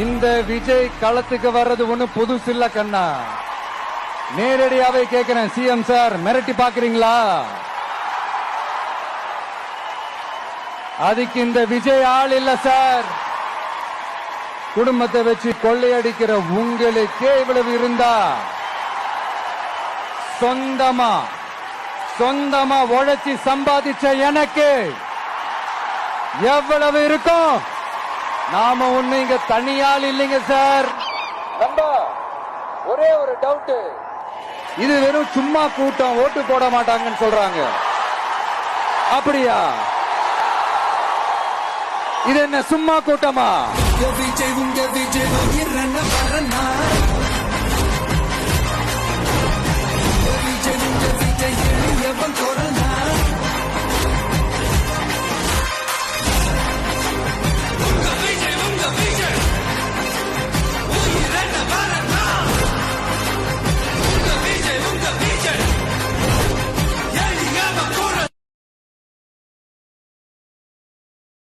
இந்த விஜய் களத்துக்கு வர்றது ஒண்ணு புதுசு இல்ல கண்ணா. நேரடியாவே கேக்குறேன், சிஎம் சார் மிரட்டி பாக்குறீங்களா? அதுக்கு இந்த விஜய் ஆள் இல்ல சார். குடும்பத்தை வச்சு கொள்ளையடிக்கிற உங்களுக்கே இவ்வளவு இருந்தா, சொந்தமா உழைச்சி சம்பாதிச்ச எனக்கு எவ்வளவு இருக்கும்? நாம ஒண்ணு இங்க தனியால் இல்லைங்க சார். ஒரே ஒரு டவுட், இது வெறும் சும்மா கூட்டம், ஓட்டு போட மாட்டாங்கன்னு சொல்றாங்க. அப்படியா? இது என்ன சும்மா கூட்டமா? விஜய் உங்க விஜய்